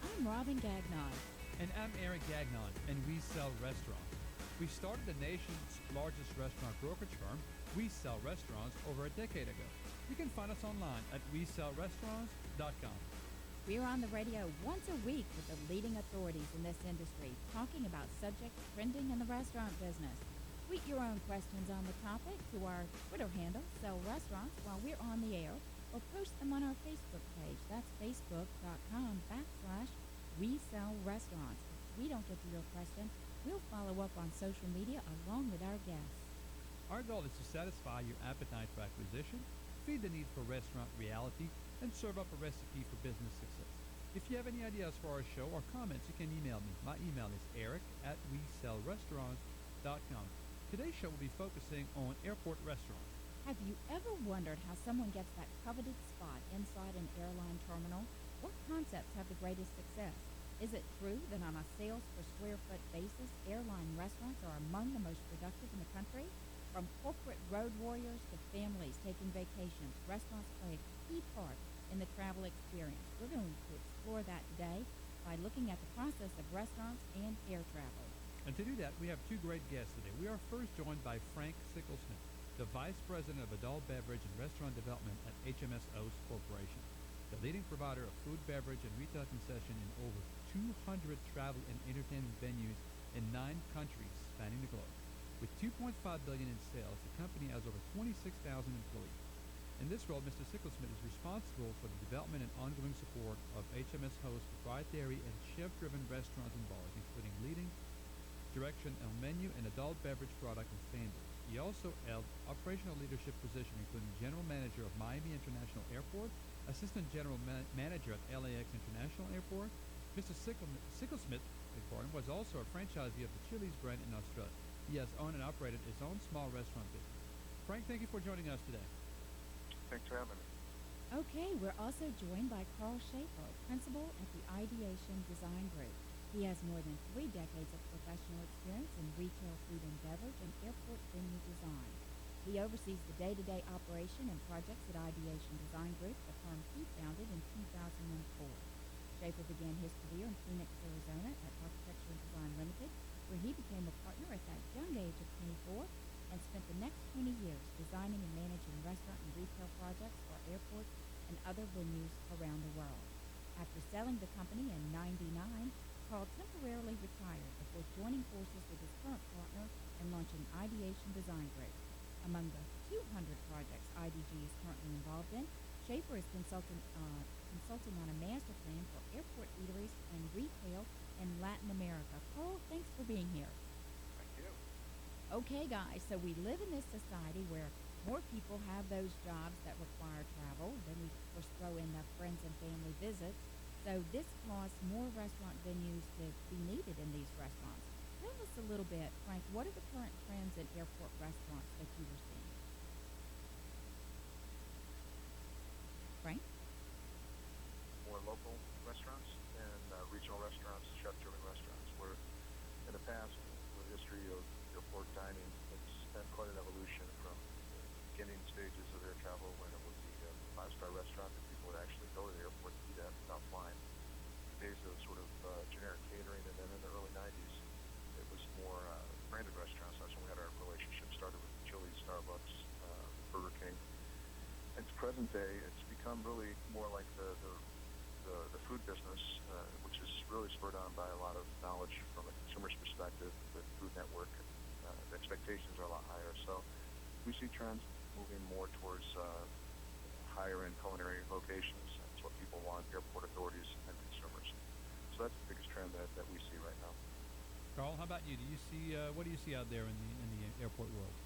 I'm Robin Gagnon. And I'm Eric Gagnon, and we sell restaurants. We started the nation's largest restaurant brokerage firm, We Sell Restaurants, over a decade ago. You can find us online at WeSellRestaurants.com. We're on the radio once a week with the leading authorities in this industry, talking about subjects trending in the restaurant business. Tweet your own questions on the topic to our Twitter handle, Sell Restaurants, while we're on the air, or post them on our Facebook page. That's facebook.com/We Sell Restaurants. If we don't get to your question, we'll follow up on social media along with our guests. Our goal is to satisfy your appetite for acquisition, feed the need for restaurant reality, and serve up a recipe for business success. If you have any ideas for our show or comments, you can email me. My email is eric@WeSellRestaurants.com. Today's show will be focusing on airport restaurants. Have you ever wondered how someone gets that coveted spot inside an airline terminal? What concepts have the greatest success? Is it true that on a sales per square foot basis, airline restaurants are among the most productive in the country? From corporate road warriors to families taking vacations, restaurants play a key part in the travel experience. We're going to explore that today by looking at the process of restaurants and air travel. And to do that, we have two great guests today. We are first joined by Frank Sickelsmith, the Vice President of Adult Beverage and Restaurant Development at HMSHost Corporation, the leading provider of food, beverage, and retail concession in over 200 travel and entertainment venues in 9 countries spanning the globe. With $2.5 billion in sales, the company has over 26,000 employees. In this role, Mr. Sickelsmith is responsible for the development and ongoing support of HMSHost proprietary and chef-driven restaurants and bars, including leading direction on menu and adult beverage product and standards. He also held operational leadership position, including General Manager of Miami International Airport, Assistant General Manager at LAX International Airport. Mr. Sickelsmith was also a franchisee of the Chili's brand in Australia. He has owned and operated his own small restaurant business. Frank, thank you for joining us today. Thanks for having me. Okay, we're also joined by Carl Schaefer, Principal at the Ideation Design Group. He has more than 3 decades of professional experience in retail food and beverage and airport venue design. He oversees the day-to-day operation and projects at Ideation Design Group, the firm he founded in 2004. Schaefer began his career in Phoenix, Arizona at Architecture and Design Limited, where he became a partner at that young age of 24 and spent the next 20 years designing and managing restaurant and retail projects for airports and other venues around the world. After selling the company in '99, Carl temporarily retired before joining forces with his current partner and launching Ideation Design Group. Among the 200 projects IDG is currently involved in, Schaefer is consulting on a master plan for airport eateries and retail in Latin America. Carl, thanks for being here. Thank you. Okay, guys, so we live in this society where more people have those jobs that require travel. Then we, of course, throw in the friends and family visits. So this caused more restaurant venues to be needed in these restaurants. Tell us a little bit, Frank, what are the current trends in airport restaurants that you were seeing? Frank? More local restaurants and regional restaurants, chef-driven restaurants, where in the past, with the history of airport dining, it's been quite an evolution from the beginning stages of air travel when it was the five-star restaurant that people would actually go to the airport to eat at without flying. The days of sort of generic catering, and then in the early 90s, it was more branded restaurants. That's when we had our relationship started with Chili's, Starbucks, Burger King. And to present day, it's become really more like the food business, which is really spurred on by a lot of knowledge from a consumer's perspective with Food Network. The expectations are a lot higher. So we see trends moving more towards higher-end culinary locations. That's what people want, airport authorities and consumers. So that's the biggest trend that we see right now. Carl, how about you? Do you see what do you see out there in the airport world?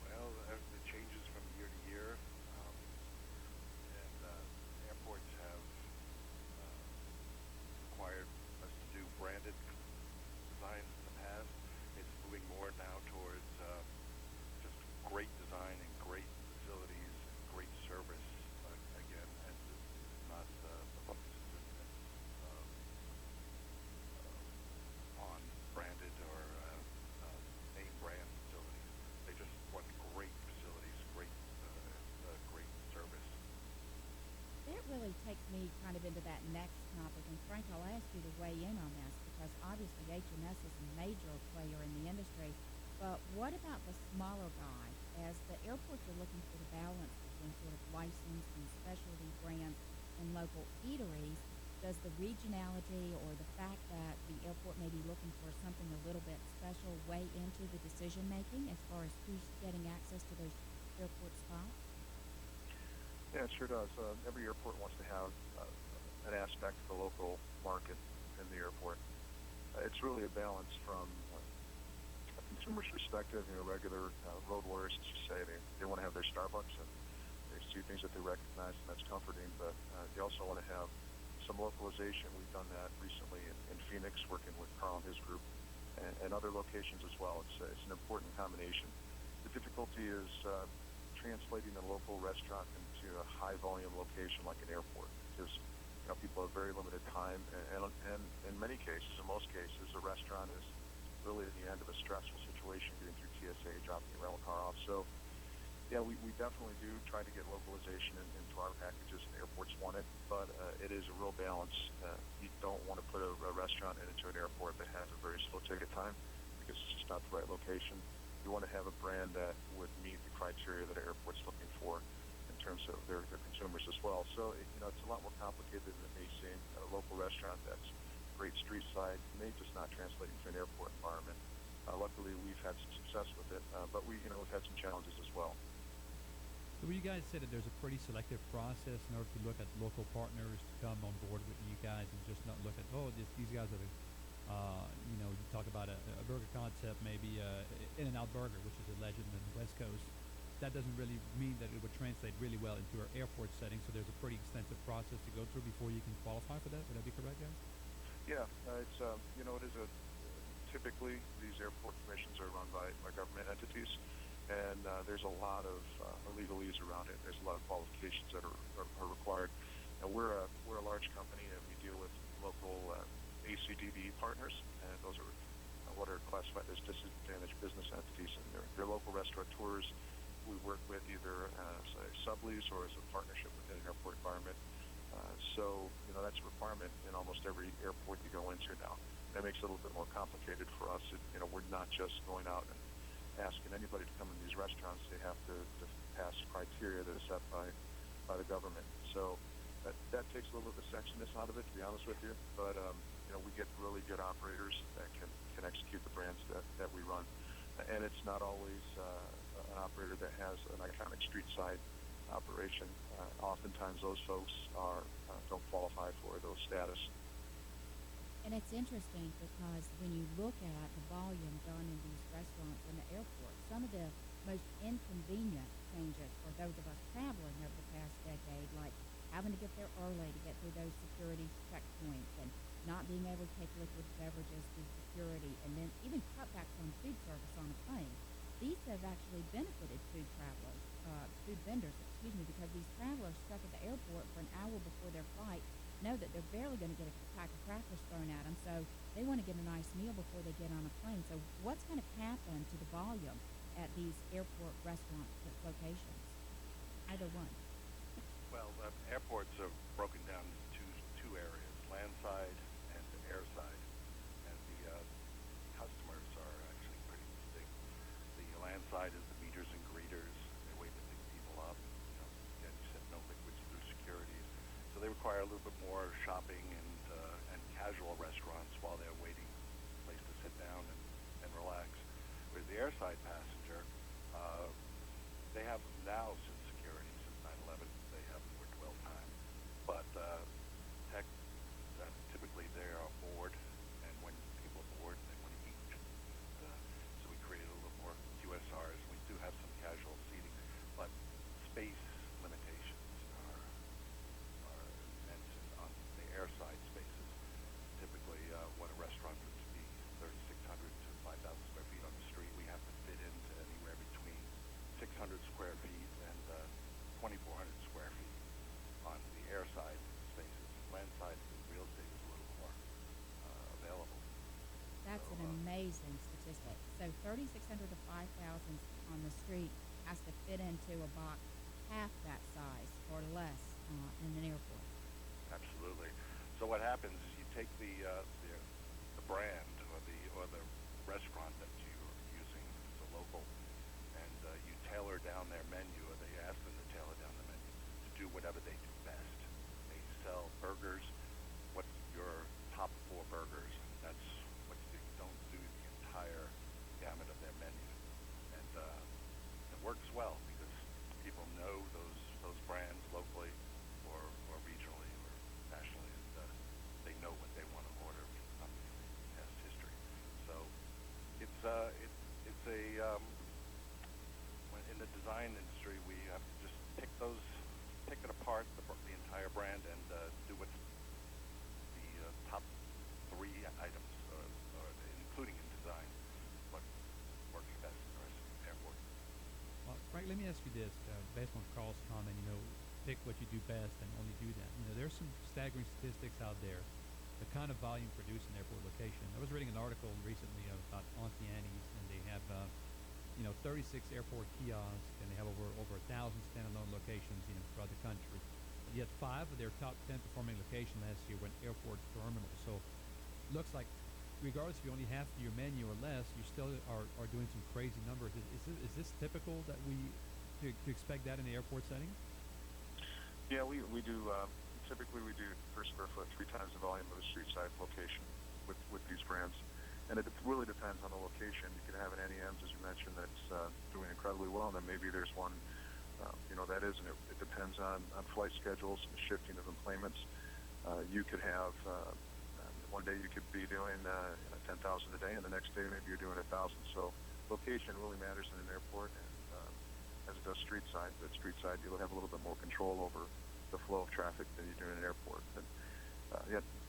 Well, it changes from year to year, and airports have required us to do branded designs in the past. It's moving more now towards just great design and great facilities and great service again, and it's not the focus isn't on branded or name brand facilities. They just want great facilities, takes me kind of into that next topic, and Frank, I'll ask you to weigh in on this because obviously HMS is a major player in the industry. But what about the smaller guy? As the airports are looking for the balance between sort of licensed and specialty brands and local eateries, does the regionality or the fact that the airport may be looking for something a little bit special weigh into the decision making as far as who's getting access to those airport spots? Yeah, it sure does. Every airport wants to have an aspect of the local market in the airport. It's really a balance from a consumer's perspective. Regular road warriors, as you say, they want to have their Starbucks and they see things that they recognize, and that's comforting. But they also want to have some localization. We've done that recently in Phoenix, working with Carl and his group, and other locations as well. It's an important combination. The difficulty is translating a local restaurant into a high-volume location like an airport, because people have very limited time, and in many cases, in most cases, a restaurant is really at the end of a stressful situation, getting through TSA, dropping your rental car off. So, yeah, we definitely do try to get localization into our packages, and airports want it, but it is a real balance. You don't want to put a restaurant into an airport that has a very slow ticket time because it's just not the right location. You want to have a brand that would meet the criteria that an airport's looking for in terms of their consumers as well. So, it's a lot more complicated than it may seem. A local restaurant that's great street side may just not translate into an airport environment. Luckily, we've had some success with it, but we've had some challenges as well. So you guys said that there's a pretty selective process in order to look at local partners to come on board with you guys and just not look at, these guys are, you talk about a burger concept, maybe In-N-Out Burger, which is a legend in the West Coast. That doesn't really mean that it would translate really well into our airport setting, so there's a pretty extensive process to go through before you can qualify for that. Would that be correct, guys? Yeah, it's it is typically these airport commissions are run by government entities, and there's a lot of legalese around it. There's a lot of qualifications that are required. And we're a large company, and we deal with local ACDB partners, and those are what are classified as disadvantaged business entities, and they're local restaurateurs. We work with either as a sublease or as a partnership within an airport environment. So that's a requirement in almost every airport you go into now. That makes it a little bit more complicated for us. We're not just going out and asking anybody to come in these restaurants. They have to pass criteria that is set by the government. So that takes a little bit of the sexiness out of it, to be honest with you. But we get really good operators that can execute the brands that we run, and it's not always an operator that has an iconic street side operation. Oftentimes those folks don't qualify for those status. And it's interesting because when you look at the volume done in these restaurants in the airport, some of the most inconvenient changes for those of us traveling over the past decade, like having to get there early to get through those security checkpoints and not being able to take liquid beverages through security, and then even cutbacks on food service on a plane. These have actually benefited food vendors, because these travelers stuck at the airport for an hour before their flight know that they're barely going to get a pack of crackers thrown at them, so they want to get a nice meal before they get on a plane. So what's going to happen to the volume at these airport restaurant locations? Either one. Well, airports are broken down into two areas, landside and airside, and the customers are actually pretty distinct. The landside is the meeters and greeters. They wait to pick people up. Again, you said no liquids through security. So they require a little bit more shopping and casual restaurants while they're waiting a place to sit down and relax. With the airside passenger, they have now, since security, since 9/11, they have more dwell time. But typically they are bored, and when people are bored, they want to eat. So we created a little more QSRs. We do have some casual seating, but space limitations are immense on the airside spaces. Typically, what a restaurant would be 3,600 to 5,000 square feet on the street, we have to fit into anywhere between 600 square feet and 2,400 square feet on the airside spaces. Landside, the real estate is a little more available. That's an amazing statistic. So 3,600 to 5,000 on the street has to fit into a box half that size or less in an airport. so what happens is you take the brand or the restaurant that you're using as a local, and you tailor down their menu, or they ask them to tailor down the menu to do whatever they do best. They sell burgers. What's your top 4 burgers? That's what you don't do the entire gamut of their menu, and it works well because people know those brands locally or regionally or nationally, and they know what they want to order from the company in past history. So it's in the design industry, we have to just pick it apart, the entire brand, and do what's the top 3 items, or including in design, what works best in the rest of the airport. Well, Frank, let me ask you this, based on Carl's comment, pick what you do best and only do that. There's some staggering statistics out there, the kind of volume produced in airport location. I was reading an article recently about Auntie Annie's, and they have 36 airport kiosks, and they have over 1,000 standalone locations throughout the country. Yet 5 of their top 10 performing locations last year were airport terminals. So it looks like, regardless if you only half your menu or less, you still are doing some crazy numbers. Is this typical that to expect that in the airport setting? Yeah, we do. Typically, we do per square foot 3 times the volume of a street side location with these brands. And it really depends on the location. You can have an NEMs, as you mentioned, that's doing incredibly well, and then maybe there's one, that isn't. It depends on flight schedules and the shifting of employments. You could have, one day you could be doing 10,000 a day, and the next day maybe you're doing 1,000. So location really matters in an airport, and as it does street side. But street side, you'll have a little bit more control over the flow of traffic than you do in an airport. But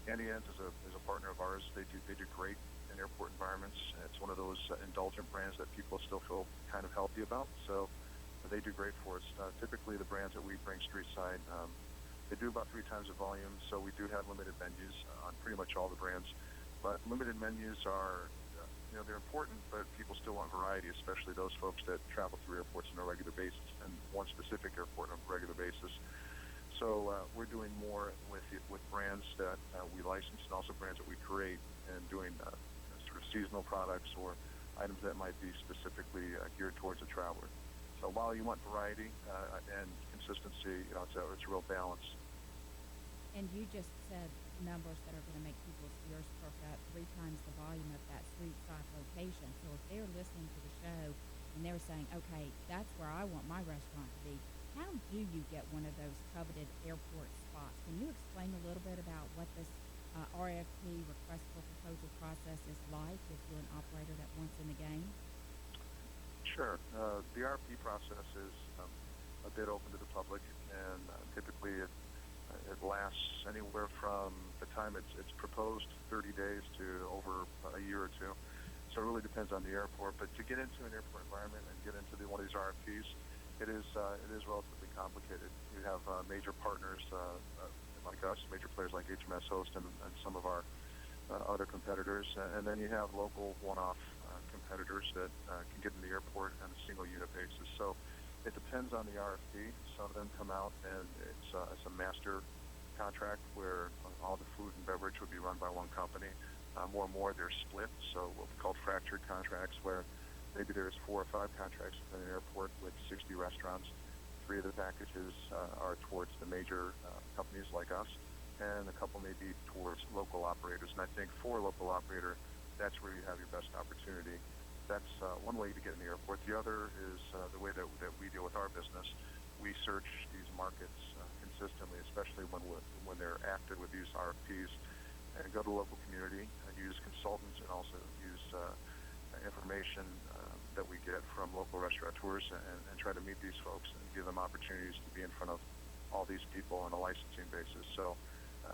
NEMs is a partner of ours. They do great in airport environments. It's one of those indulgent brands that people still feel kind of healthy about. So they do great for us. Typically, the brands that we bring street side, they do about 3 times the volume. So we do have limited menus on pretty much all the brands. But limited menus are, they're important, but people still want variety, especially those folks that travel through airports on a regular basis, and one specific airport on a regular basis. So we're doing more with brands that we license, and also brands that we create, and doing sort of seasonal products or items that might be specifically geared towards a traveler. So while you want variety and consistency, it's a real balance. And you just said numbers that are going to make people's ears perk up, 3 times the volume of that street side location. So if they're listening to the show and they're saying, okay, that's where I want my restaurant to be, how do you get one of those coveted airport spots? Can you explain a little bit about what this RFP, request for proposal process, is like if you're an operator that wants in the game? Sure. The RFP process is a bit open to the public, and typically it lasts anywhere from the time it's proposed, 30 days, to over a year or 2. So it really depends on the airport. But to get into an airport environment and get into one of these RFPs, it is relatively complicated. You have major partners like us, major players like HMSHost and some of our other competitors, and then you have local one-off competitors that can get in the airport on a single unit basis. So it depends on the RFP. Some of them come out and it's a master contract where all the food and beverage would be run by one company. More and more they're split, so what we call fractured contracts, where maybe there's 4 or 5 contracts within an airport with 60 restaurants. 3 of the packages are towards the major companies like us, and a couple may be towards local operators. And I think for a local operator, that's where you have your best opportunity. That's one way to get in the airport. The other is the way that we deal with our business. We search these markets consistently, especially when they're active with these RFPs, and go to the local community and use consultants, and also use information that we get from local restaurateurs, and try to meet these folks and give them opportunities to be in front of all these people on a licensing basis. So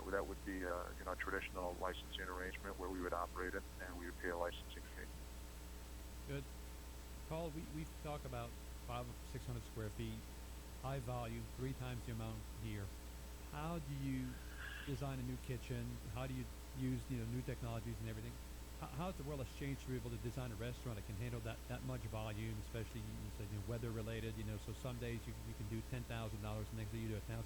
that would be a traditional licensing arrangement where we would operate it and we would pay a licensing fee. Good. Carl, we talk about 500 or 600 square feet, high volume, 3 times the amount here. How do you design a new kitchen? How do you use new technologies and everything? How has the world has changed to be able to design a restaurant that can handle that much volume, especially you said weather related? So some days you can do $10,000, the next day you do 1,000.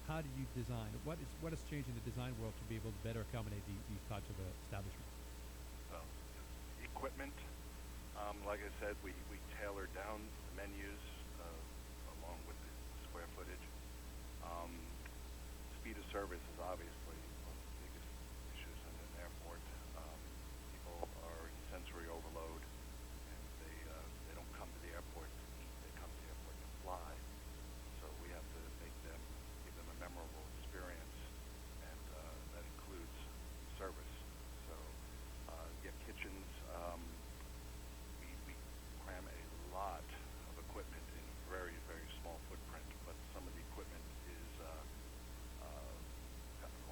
how do you design? What is changing the design world to be able to better accommodate these types of establishments? Well, equipment, like I said, we tailor down the menus along with the square footage. Um, Speed of service is obviously one of the biggest issues in an airport. People are in sensory overload, and they don't come to the airport to eat; they come to the airport to fly. So we have to give them a memorable experience, and that includes service. So, kitchens. We cram a lot of equipment in a very, very small footprint, but some of the equipment is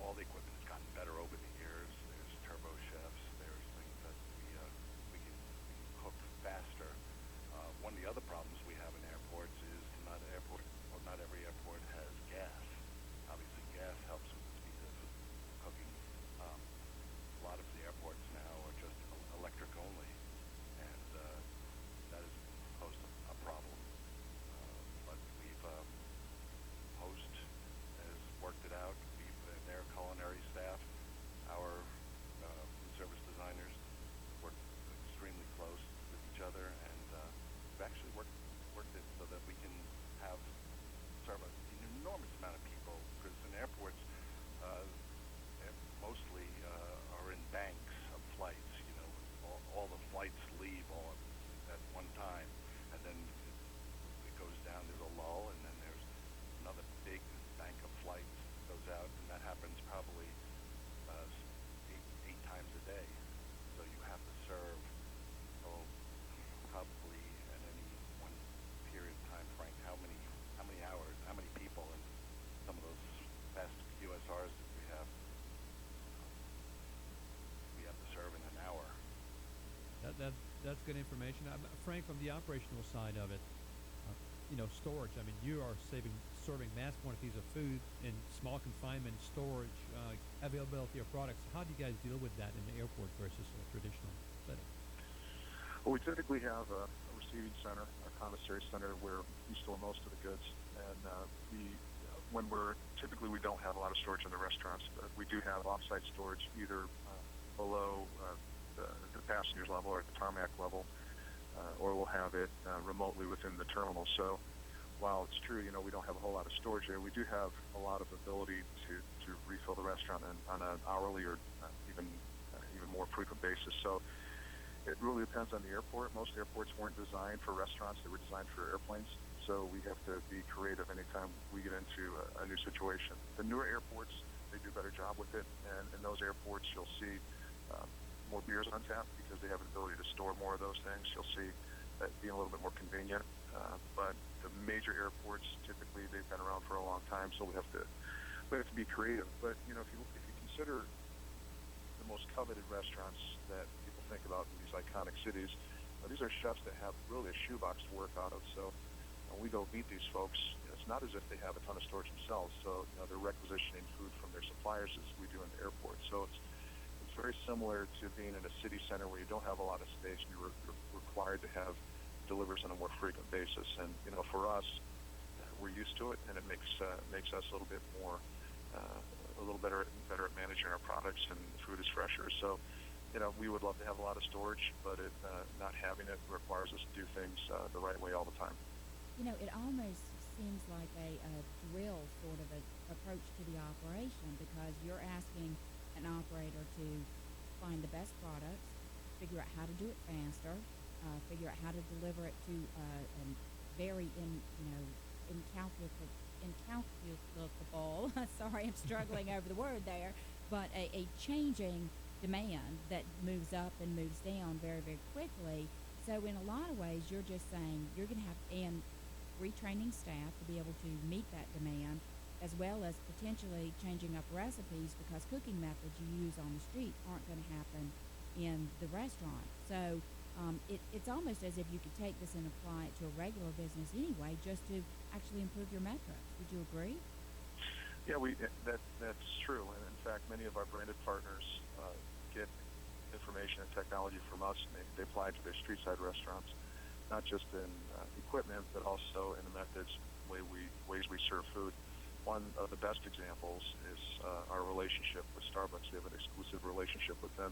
all the equipment has gotten better over the years. There's turbo chefs. There's things that we can cook faster. One of the other problems we have in airports is not every airport has gas. Obviously, gas helps with the speed of cooking. A lot of the airports now are just electric only, and that has posed a problem. But Host has worked it out. Their culinary staff, our food service designers, work extremely close with each other, and we've actually worked it so that we can serve an enormous amount of people. Because in airports, mostly are in banks of flights. All the flights leave all at one time, and then it goes down. There's a lull, and then there's another big bank of flights that goes out, and that happens probably eight times a day. So you have to serve, probably at any one period of time, Frank, how many hours, how many people in some of those fast QSRs that we have to serve in an hour. That's good information. Frank, from the operational side of it, storage. I mean, you are serving mass quantities of food in small confinement storage, availability of products. How do you guys deal with that in the airport versus a traditional setting? Well, we typically have a receiving center, a commissary center, where we store most of the goods. And we don't have a lot of storage in the restaurants, but we do have off-site storage either below the passengers level or at the tarmac level, or we'll have it remotely within the terminal. So while it's true, we don't have a whole lot of storage there, we do have a lot of ability to refill the restaurant on an hourly or even more frequent basis. So it really depends on the airport. Most airports weren't designed for restaurants; they were designed for airplanes. So we have to be creative anytime we get into a new situation. The newer airports, they do a better job with it, and in those airports, you'll see more beers on tap because they have an ability to store more of those things. You'll see that being a little bit more convenient. But the major airports, typically, they've been around for a long time, so we have to be creative. But if you consider the most coveted restaurants that people think about in these iconic cities, these are chefs that have really a shoebox to work out of. So when we go meet these folks, it's not as if they have a ton of storage themselves. So they're requisitioning food from their suppliers as we do in the airport. So it's very similar to being in a city center where you don't have a lot of space and you're required to have deliveries on a more frequent basis. And for us, we're used to it, and it makes us a little bit more a little better at managing our products, and the food is fresher. So we would love to have a lot of storage, but not having it requires us to do things the right way all the time. It almost seems like a drill sort of approach to the operation, because you're asking an operator to find the best products, figure out how to do it faster, figure out how to deliver it to a very incalculable sorry, I'm struggling over the word there, but a changing demand that moves up and moves down very, very quickly. So in a lot of ways, you're just saying you're going to have retraining staff to be able to meet that demand, as well as potentially changing up recipes, because cooking methods you use on the street aren't going to happen in the restaurant. So it's almost as if you could take this and apply it to a regular business anyway, just to actually improve your metrics. Would you agree? Yeah, that's true. And in fact, many of our branded partners get information and technology from us, and they apply it to their street side restaurants, not just in equipment, but also in the methods, ways we serve food. One of the best examples is our relationship with Starbucks. We have an exclusive relationship with them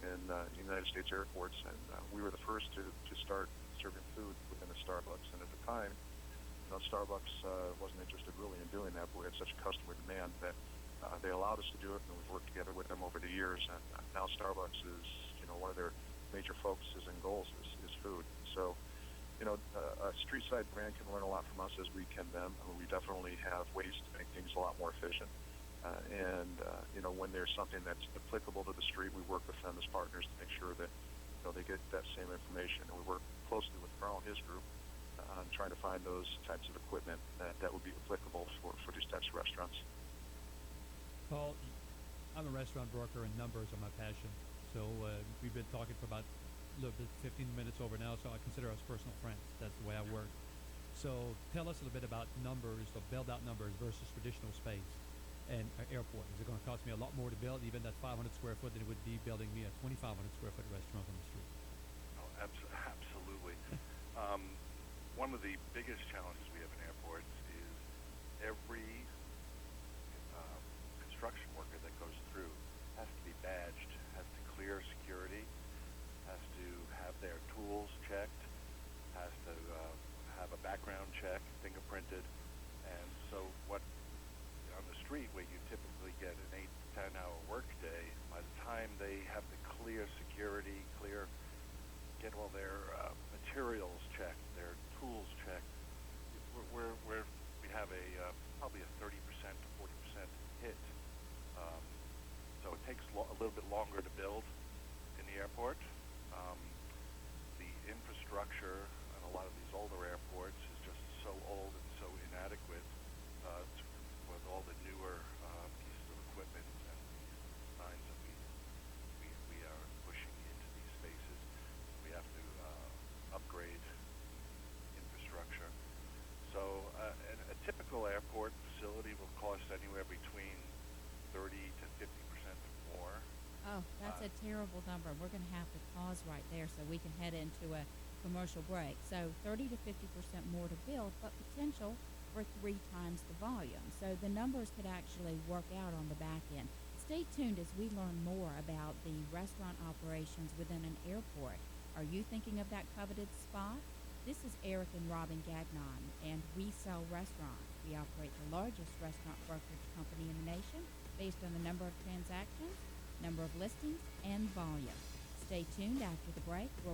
in United States airports, and we were the first to start serving food within a Starbucks. And at the time, Starbucks wasn't interested really in doing that, but we had such customer demand that they allowed us to do it, and we've worked together with them over the years. And now Starbucks is, one of their major focuses and goals is food. So, a street-side brand can learn a lot from us as we can them. I mean, we definitely have ways to make things a lot more efficient. When there's something that's applicable to the street, we work with them as partners to make sure that they get that same information. And we work closely with Carl and his group on trying to find those types of equipment that would be applicable for these types of restaurants. Paul, I'm a restaurant broker, and numbers are my passion. So we've been talking for about a little bit, 15 minutes over now, so I consider us personal friends. That's the way I work. So tell us a little bit about numbers, or build-out numbers versus traditional space and airport. Is it going to cost me a lot more to build, even that 500 square foot, than it would be building me a 2,500 square foot restaurant on the street? Oh, absolutely. One of the biggest challenges we have in airports is every construction worker that goes through has to be badged, has to clear security, has to have their tools checked, has to have a background check, fingerprinted. And so what on the street, where you typically get an 8 to 10 hour workday, by the time they have to clear security, get all their materials checked, their tools checked, we have probably a 30% to 40% hit. So it takes a little bit longer to build in the airport. The infrastructure on a lot of these older airports is just so old and so inadequate with all the newer pieces of equipment and designs that we are pushing into these spaces. We have to upgrade infrastructure. So a typical airport facility will cost anywhere between 30 to 50% more. Oh, that's a terrible number. We're going to have to pause right there so we can head into a commercial break. So 30 to 50% more to build, but potential for 3 times the volume. So the numbers could actually work out on the back end. Stay tuned as we learn more about the restaurant operations within an airport. Are you thinking of that coveted spot? This is Eric and Robin Gagnon, and we sell restaurants. We operate the largest restaurant brokerage company in the nation based on the number of transactions, number of listings, and volume. Stay tuned after the break. We'll